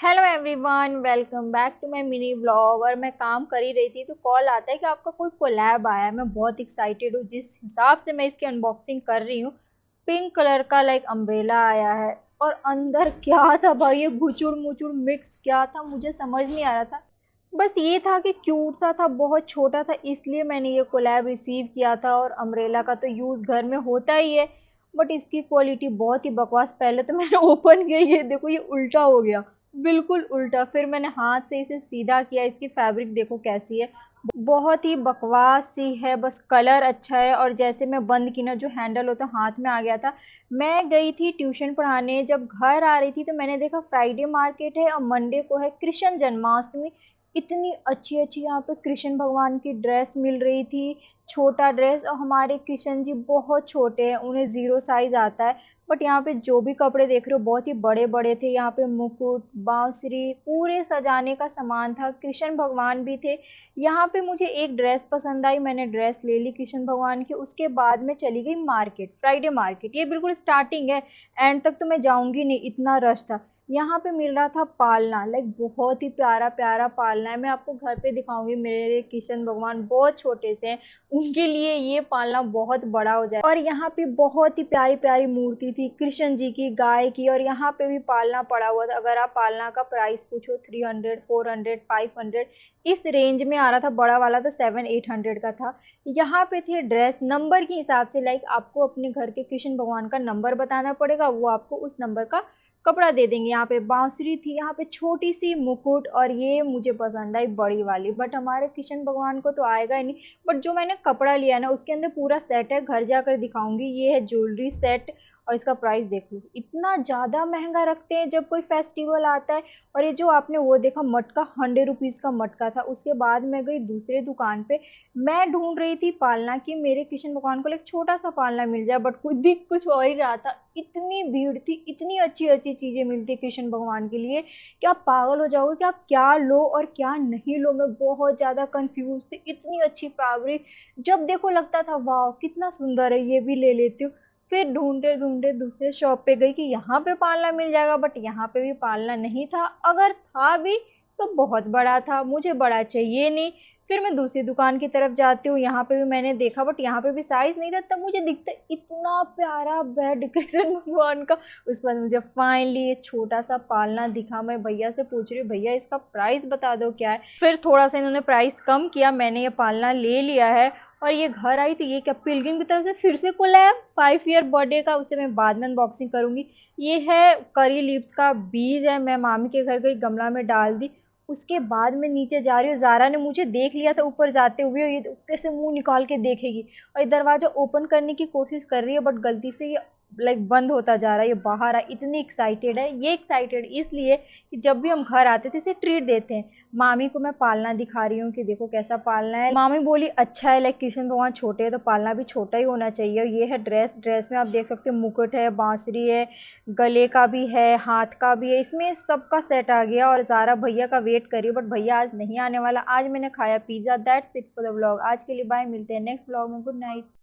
Hello everyone, welcome back to my mini vlog. और मैं काम कर ही रही थी तो कॉल आता है कि आपका कोई कोलैब आया है। मैं बहुत एक्साइटेड हूँ जिस हिसाब से मैं इसकी अनबॉक्सिंग कर रही हूँ। पिंक कलर का लाइक अम्ब्रेला आया है और अंदर क्या था भाई, ये गुचुड़ मुचुड़ मिक्स क्या था मुझे समझ नहीं आ रहा था। बस ये था कि क्यूट सा था, बहुत छोटा था, इसलिए मैंने ये कोलैब रिसीव किया था। और अम्ब्रेला का तो यूज़ घर में होता ही है, बट इसकी क्वालिटी बहुत ही बकवास। पहले तो मैंने ओपन किया, ये देखो ये उल्टा हो गया, बिल्कुल उल्टा। फिर मैंने हाथ से इसे सीधा किया, इसकी फैब्रिक देखो कैसी है, बहुत ही बकवास सी है। बस कलर अच्छा है। और जैसे मैं बंद की ना, जो हैंडल होता हाथ में आ गया था। मैं गई थी ट्यूशन पढ़ाने, जब घर आ रही थी तो मैंने देखा फ्राइडे मार्केट है और मंडे को है कृष्ण जन्माष्टमी। इतनी अच्छी अच्छी यहाँ पे कृष्ण भगवान की ड्रेस मिल रही थी, छोटा ड्रेस। और हमारे कृष्ण जी बहुत छोटे हैं, उन्हें ज़ीरो साइज़ आता है। बट यहाँ पे जो भी कपड़े देख रहे हो बहुत ही बड़े बड़े थे। यहाँ पे मुकुट, बांसुरी, पूरे सजाने का सामान था, कृष्ण भगवान भी थे। यहाँ पे मुझे एक ड्रेस पसंद आई, मैंने ड्रेस ले ली कृष्ण भगवान की। उसके बाद में चली गई मार्केट, फ्राइडे मार्केट, ये बिल्कुल स्टार्टिंग है, एंड तक तो मैं जाऊंगी नहीं, इतना रश था। यहाँ पे मिल रहा था पालना, लाइक बहुत ही प्यारा प्यारा पालना है। मैं आपको घर पे दिखाऊंगी, मेरे कृष्ण भगवान बहुत छोटे से हैं, उनके लिए ये पालना बहुत बड़ा हो जाए। और यहाँ पे बहुत ही प्यारी प्यारी मूर्ति थी कृष्ण जी की, गाय की। और यहाँ पे भी पालना पड़ा हुआ था। अगर आप पालना का प्राइस पूछो 300, 400, 500, इस रेंज में आ रहा था। बड़ा वाला तो 700-800 का था। यहाँ पे थे ड्रेस नंबर के हिसाब से, लाइक आपको अपने घर के कृष्ण भगवान का नंबर बताना पड़ेगा, वो आपको उस नंबर का कपड़ा दे देंगे। यहाँ पे बांसुरी थी, यहाँ पे छोटी सी मुकुट, और ये मुझे पसंद आई बड़ी वाली। बट हमारे कृष्ण भगवान को तो आएगा ही नहीं। बट जो मैंने कपड़ा लिया ना, उसके अंदर पूरा सेट है, घर जाकर दिखाऊंगी। ये है ज्वेलरी सेट, और इसका प्राइस देख लो, इतना ज़्यादा महंगा रखते हैं जब कोई फेस्टिवल आता है। और ये जो आपने वो देखा मटका, 100 रुपीज़ का मटका था। उसके बाद मैं गई दूसरे दुकान पे, मैं ढूंढ रही थी पालना की, मेरे कृष्ण भगवान को एक छोटा सा पालना मिल जाए, बट कुछ दिख कुछ और ही रहा था। इतनी भीड़ थी, इतनी अच्छी अच्छी चीज़ें मिलती कृष्ण भगवान के लिए कि आप पागल हो जाओगे कि आप क्या लो और क्या नहीं लो। मैं बहुत ज़्यादा कंफ्यूज थी, इतनी अच्छी फैब्रिक, जब देखो लगता था वाह कितना सुंदर है, ये भी ले लेती हूँ। फिर ढूंढते ढूंढते दूसरे शॉप पे गई कि यहाँ पे पालना मिल जाएगा, बट यहाँ पे भी पालना नहीं था। अगर था भी तो बहुत बड़ा था, मुझे बड़ा चाहिए नहीं। फिर मैं दूसरी दुकान की तरफ जाती हूँ, यहाँ पे भी मैंने देखा, बट यहाँ पे भी साइज नहीं था। तब मुझे दिखता इतना प्यारा बेड कृष्ण भगवान का। उसके बाद मुझे फाइनली ये छोटा सा पालना दिखा। मैं भैया से पूछ रही हूँ, भैया इसका प्राइस बता दो क्या है। फिर थोड़ा सा इन्होंने प्राइस कम किया, मैंने ये पालना ले लिया है। और ये घर आई तो ये क्या, पिलग्रिम की तरफ से फिर से कोलैब 5 ईयर बर्थडे का, उसे मैं बाद में अनबॉक्सिंग करूंगी। ये है करी लीव्स का बीज है, मैं मामी के घर गई, गमला में डाल दी। उसके बाद मैं नीचे जा रही हूँ, ज़ारा ने मुझे देख लिया था ऊपर जाते हुए, ये कैसे मुंह निकाल के देखेगी। और ये दरवाज़ा ओपन करने की कोशिश कर रही है, बट गलती से ये लाइक बंद होता जा रहा है, ये बाहर आ। इतनी एक्साइटेड है, ये एक्साइटेड इसलिए कि जब भी हम घर आते थे इसे ट्रीट देते हैं। मामी को मैं पालना दिखा रही हूँ कि देखो कैसा पालना है। मामी बोली अच्छा है, लाइक कृष्ण भगवान छोटे है तो पालना भी छोटा ही होना चाहिए। और ये है ड्रेस, ड्रेस में आप देख सकते हो मुकुट है, बांसुरी है, गले का भी है, हाथ का भी है, इसमें सबका सेट आ गया। और ज़ारा भैया का वेट करी, बट भैया आज नहीं आने वाला। आज मैंने खाया pizza. That's it for the vlog, आज के लिए बाय, मिलते हैं नेक्स्ट व्लॉग में। Good night.